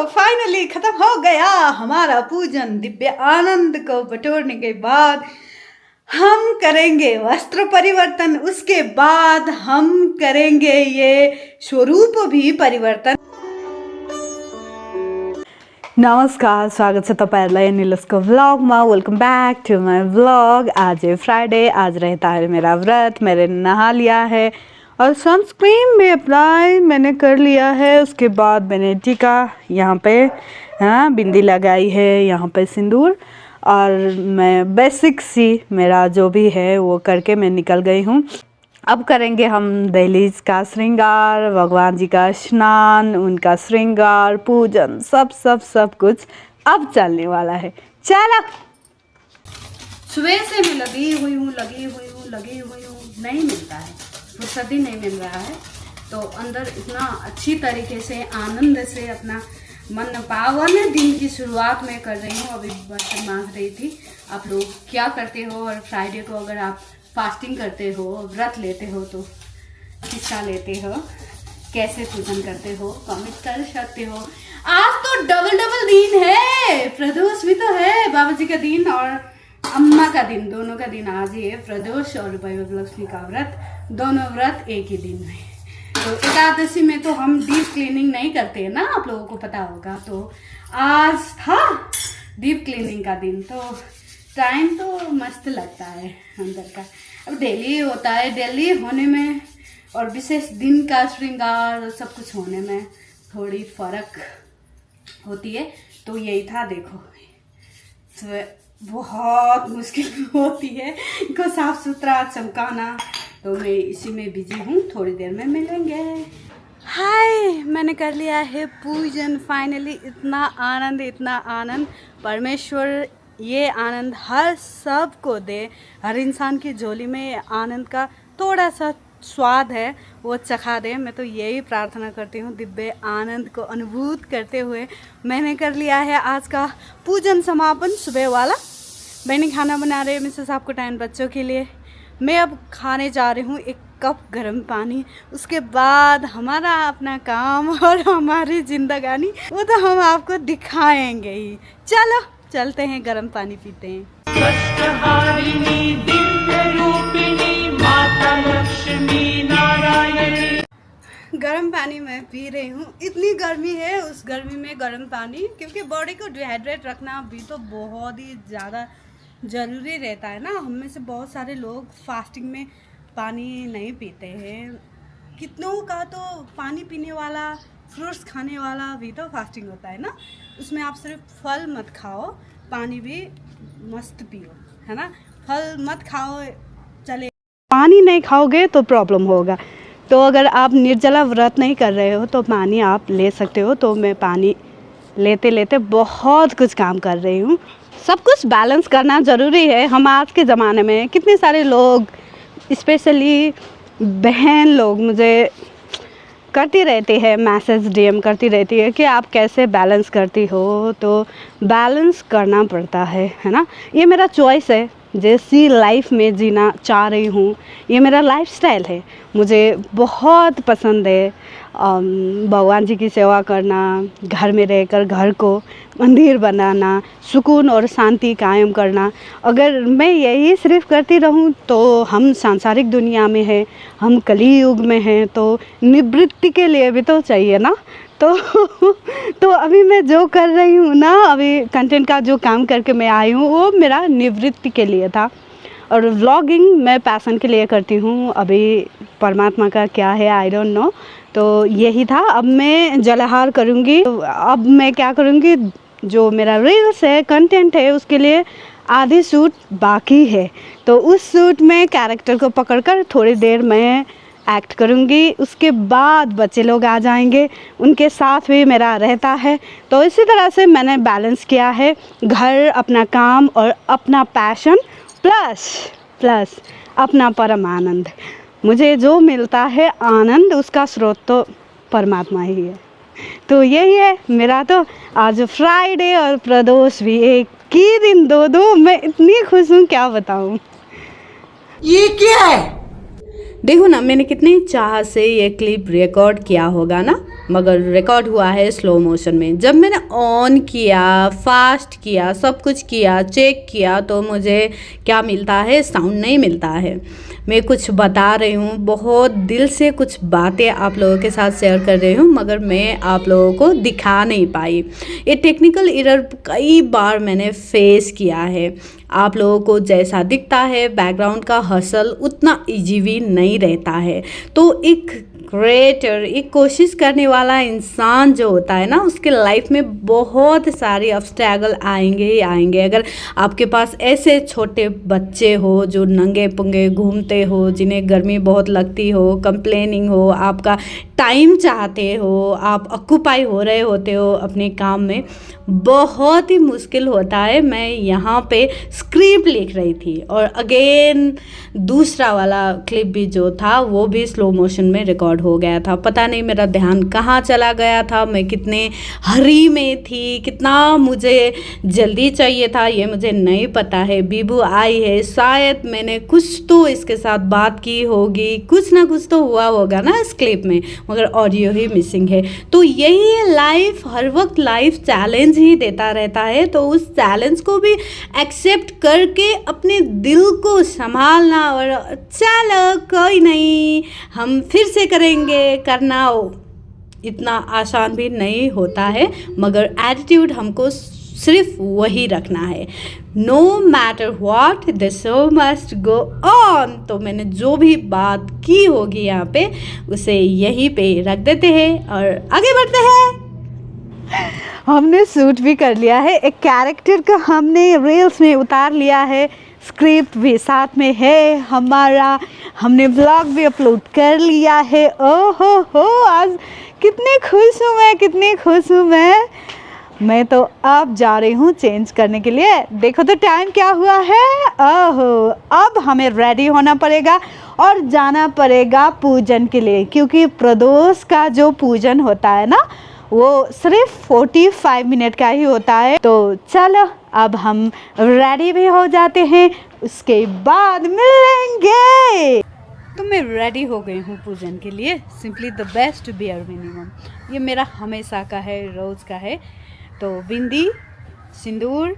Finally खत्म हो गया हमारा पूजन। दिव्य आनंद को बटोरने के बाद हम करेंगे वस्त्र परिवर्तन, उसके बाद हम करेंगे ये स्वरूप भी परिवर्तन। नमस्कार, स्वागत छ तपाईहरुलाई निलसको व्लॉगमा। Welcome back to my vlog. आज है फ्राइडे, आज रहता है मेरा व्रत। मैंने नहा लिया है और सनस्क्रीन भी अप्लाई मैंने कर लिया है। उसके बाद मैंने टीका यहाँ पे बिंदी लगाई है, यहाँ पे सिंदूर, और मैं बेसिक सी मेरा जो भी है वो करके मैं निकल गई हूँ। अब करेंगे हम दहलीज का श्रृंगार, भगवान जी का स्नान, उनका श्रृंगार, पूजन, सब कुछ अब चलने वाला है। चलो, सुबह से मैं लगी हुई हूँ, नहीं मिलता है, फुर्सत ही नहीं मिल रहा है। तो अंदर इतना अच्छी तरीके से आनंद से अपना मन पावन दिन की शुरुआत में कर रही हूँ। अभी बर्तन मांज रही थी। आप लोग क्या करते हो, और फ्राइडे को अगर आप फास्टिंग करते हो, व्रत लेते हो, तो हिस्सा लेते हो, कैसे पूजन करते हो, कमेंट कर सकते हो। आज तो डबल दिन है, प्रदोष भी तो है, बाबा जी का दिन और अम्मा का दिन, दोनों का दिन आज ही है। प्रदोष और वैभव लक्ष्मी का व्रत, दोनों व्रत एक ही दिन में। तो एकादशी में तो हम डीप क्लीनिंग नहीं करते हैं ना, आप लोगों को पता होगा। तो आज था डीप क्लीनिंग का दिन, तो टाइम तो मस्त लगता है अंदर का। अब डेली होता है, डेली होने में और विशेष दिन का श्रृंगार सब कुछ होने में थोड़ी फर्क होती है। तो यही था, देखो तो बहुत मुश्किल होती है इनको साफ सुथरा चमकाना। तो मैं इसी में बिजी हूँ, थोड़ी देर में मिलेंगे। हाय, मैंने कर लिया है पूजन फाइनली। इतना आनंद, परमेश्वर ये आनंद हर सब को दे। हर इंसान की झोली में आनंद का थोड़ा सा स्वाद है, वो चखा दे। मैं तो यही प्रार्थना करती हूँ। दिव्य आनंद को अनुभूत करते हुए मैंने कर लिया है आज का पूजन समापन, सुबह वाला। मैंने खाना बना रहे हैं मिसेस आपको टाइम बच्चों के लिए। मैं अब खाने जा रही हूँ 1 कप गर्म पानी। उसके बाद हमारा अपना काम और हमारी जिंदगानी, वो तो हम आपको दिखाएंगे ही। चलो चलते हैं, गर्म पानी पीते हैं। गर्म पानी मैं पी रही हूँ। इतनी गर्मी है, उस गर्मी में गर्म पानी, क्योंकि बॉडी को डिहाइड्रेट रखना भी तो बहुत ही ज़्यादा ज़रूरी रहता है ना। हम में से बहुत सारे लोग फास्टिंग में पानी नहीं पीते हैं। कितनों का तो पानी पीने वाला, फ्रूट्स खाने वाला भी तो फास्टिंग होता है ना। उसमें आप सिर्फ फल मत खाओ, पानी भी मस्त पियो, है ना। फल मत खाओ चले, पानी नहीं खाओगे तो प्रॉब्लम होगा। तो अगर आप निर्जला व्रत नहीं कर रहे हो तो पानी आप ले सकते हो। तो मैं पानी लेते लेते बहुत कुछ काम कर रही हूँ। सब कुछ बैलेंस करना ज़रूरी है। हम आज के ज़माने में कितने सारे लोग, स्पेशली बहन लोग मुझे करती रहती है मैसेज, डीएम करती रहती है कि आप कैसे बैलेंस करती हो। तो बैलेंस करना पड़ता है ना। ये मेरा चॉइस है, जैसी लाइफ में जीना चाह रही हूँ, ये मेरा लाइफस्टाइल है। मुझे बहुत पसंद है भगवान जी की सेवा करना, घर में रहकर घर को मंदिर बनाना, सुकून और शांति कायम करना। अगर मैं यही सिर्फ करती रहूं तो हम सांसारिक दुनिया में हैं, हम कली युग में हैं, तो निवृत्ति के लिए भी तो चाहिए ना। तो अभी मैं जो कर रही हूँ ना, अभी कंटेंट का जो काम करके मैं आई हूँ, वो मेरा निवृत्ति के लिए था। और व्लॉगिंग मैं पैशन के लिए करती हूँ। अभी परमात्मा का क्या है, आई डोंट नो। तो यही था। अब मैं जलाहार करूँगी। तो अब मैं क्या करूँगी, जो मेरा रील्स है, कंटेंट है, उसके लिए आधी शूट बाकी है। तो उस शूट में कैरेक्टर को पकड़कर थोड़ी देर मैं एक्ट करूँगी। उसके बाद बच्चे लोग आ जाएंगे, उनके साथ भी मेरा रहता है। तो इसी तरह से मैंने बैलेंस किया है, घर, अपना काम और अपना पैशन, प्लस अपना परम आनंद। मुझे जो मिलता है आनंद, उसका स्रोत तो परमात्मा ही है। तो यही है मेरा। तो आज फ्राइडे और प्रदोष भी एक ही दिन, दो मैं इतनी खुश हूँ, क्या बताऊँ। ये क्या है, देखो ना, मैंने कितनी चाह से ये क्लिप रिकॉर्ड किया होगा ना। मगर रिकॉर्ड हुआ है स्लो मोशन में। जब मैंने ऑन किया, फास्ट किया, सब कुछ किया, चेक किया, तो मुझे क्या मिलता है? साउंड नहीं मिलता है। मैं कुछ बता रही हूँ, बहुत दिल से कुछ बातें आप लोगों के साथ शेयर कर रही हूँ, मगर मैं आप लोगों को दिखा नहीं पाई। ये टेक्निकल एरर कई बार मैंने फेस किया है। आप लोगों को जैसा दिखता है बैकग्राउंड का हसल, उतना इजी भी नहीं रहता है। तो एक क्रिएटर, एक कोशिश करने वाला इंसान जो होता है ना, उसके लाइफ में बहुत सारे ऑब्स्टैकल आएंगे ही आएंगे। अगर आपके पास ऐसे छोटे बच्चे हो जो नंगे पुंगे घूमते हो, जिन्हें गर्मी बहुत लगती हो, कंप्लेनिंग हो, आपका टाइम चाहते हो, आप ऑक्यूपाई हो रहे होते हो अपने काम में, बहुत ही मुश्किल होता है। मैं यहाँ पे स्क्रिप्ट लिख रही थी और अगेन दूसरा वाला क्लिप भी जो था वो भी स्लो मोशन में रिकॉर्ड हो गया था। पता नहीं मेरा ध्यान कहाँ चला गया था, मैं कितने हरी में थी, कितना मुझे जल्दी चाहिए था, ये मुझे नहीं पता है। बीबू आई है, शायद मैंने कुछ तो इसके साथ बात की होगी, कुछ ना कुछ तो हुआ होगा ना इस क्लिप में, मगर ऑडियो ही मिसिंग है। तो यही लाइफ हर वक्त लाइफ चैलेंज ही देता रहता है, तो उस चैलेंज को भी एक्सेप्ट करके अपने दिल को संभालना और चलो कोई नहीं हम फिर से करेंगे, करना इतना आसान भी नहीं होता है, मगर एटीट्यूड हमको सिर्फ वही रखना है। No matter what the show must go on. तो मैंने जो भी बात की होगी यहाँ पे उसे यहीं पे रख देते हैं और आगे बढ़ते हैं। हमने शूट भी कर लिया है, एक कैरेक्टर का हमने रील्स में उतार लिया है, स्क्रिप्ट भी साथ में है हमारा, हमने व्लॉग भी अपलोड कर लिया है। ओहो हो, आज कितनी खुश हूँ मैं, कितनी खुश हूँ मैं तो अब जा रही हूँ चेंज करने के लिए। देखो तो टाइम क्या हुआ है। ओहो, अब हमें रेडी होना पड़ेगा और जाना पड़ेगा पूजन के लिए, क्योंकि प्रदोष का जो पूजन होता है ना वो सिर्फ 45 मिनट का ही होता है। तो चलो अब हम रेडी भी हो जाते हैं, उसके बाद मिलेंगे। तो मैं रेडी हो गई हूँ पूजन के लिए। Simply the best bare minimum, ये मेरा हमेशा का है, रोज़ का है। तो बिंदी, सिंदूर,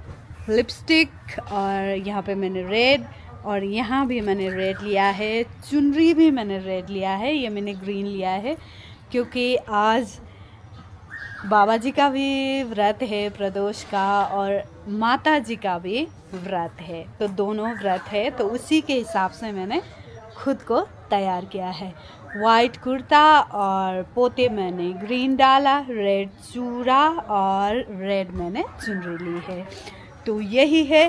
लिपस्टिक और यहाँ पे मैंने रेड, और यहाँ भी मैंने रेड लिया है, चुनरी भी मैंने रेड लिया है, ये मैंने ग्रीन लिया है क्योंकि आज बाबा जी का भी व्रत है प्रदोष का और माता जी का भी व्रत है, तो दोनों व्रत है, तो उसी के हिसाब से मैंने खुद को तैयार किया है। वाइट कुर्ता और पोते मैंने ग्रीन डाला, रेड चूड़ा और रेड मैंने चुनरी ली है। तो यही है।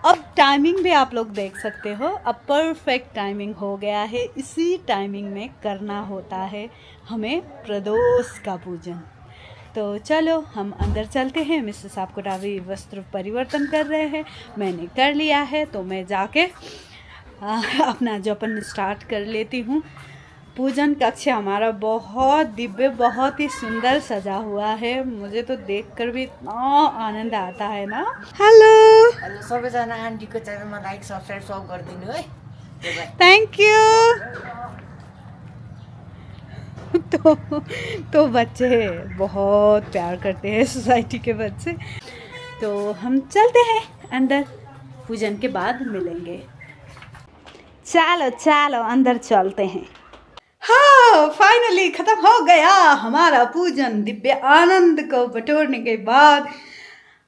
अब टाइमिंग भी आप लोग देख सकते हो, अब परफेक्ट टाइमिंग हो गया है। इसी टाइमिंग में करना होता है हमें प्रदोष का पूजन। तो चलो हम अंदर चलते हैं। मिसेस आपको अभी वस्त्र परिवर्तन कर रहे हैं, मैंने कर लिया है, तो मैं जाके अपना जपन स्टार्ट कर लेती हूँ। पूजन कक्ष हमारा बहुत दिव्य, बहुत ही सुंदर सजा हुआ है, मुझे तो देखकर भी इतना आनंद आता है ना। हेलो हेलो सबैजना, आन्टीको च्यानलमा लाइक सब्सक्राइब सब गरिदिनु है। Thank you. तो बच्चे बहुत प्यार करते हैं, सोसाइटी के बच्चे। तो हम चलते हैं अंदर, पूजन के बाद मिलेंगे। चलो चलो अंदर चलते हैं। हाँ, फाइनली खत्म हो गया हमारा पूजन। दिव्य आनंद को बटोरने के बाद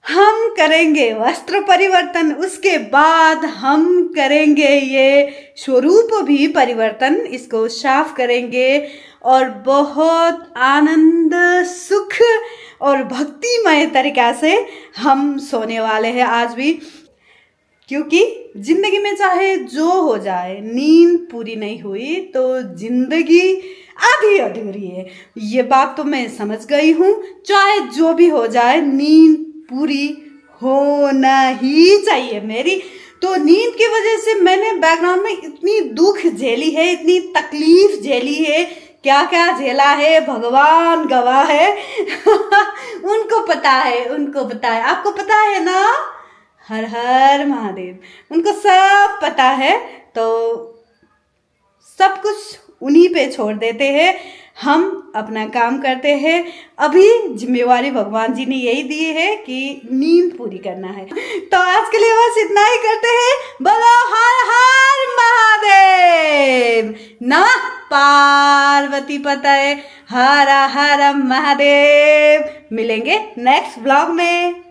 हम करेंगे वस्त्र परिवर्तन, उसके बाद हम करेंगे ये स्वरूप भी परिवर्तन, इसको साफ करेंगे और बहुत आनंद, सुख और भक्तिमय तरीका से हम सोने वाले हैं आज भी। क्योंकि जिंदगी में चाहे जो हो जाए, नींद पूरी नहीं हुई तो जिंदगी आधी अधूरी है, ये बात तो मैं समझ गई हूँ। चाहे जो भी हो जाए, नींद पूरी होना ही चाहिए मेरी। तो नींद की वजह से मैंने बैकग्राउंड में इतनी दुख झेली है, इतनी तकलीफ झेली है, क्या क्या झेला है भगवान गवाह है। उनको पता है, उनको पता है, आपको पता है ना। हर हर महादेव, उनको सब पता है। तो सब कुछ उन्हीं पे छोड़ देते हैं। हम अपना काम करते हैं। अभी जिम्मेवारी भगवान जी ने यही दी है कि नींद पूरी करना है। तो आज के लिए बस इतना ही करते हैं। बोलो हर हर महादेव, नमः पार्वती पतये, हर हर महादेव। मिलेंगे नेक्स्ट ब्लॉग में।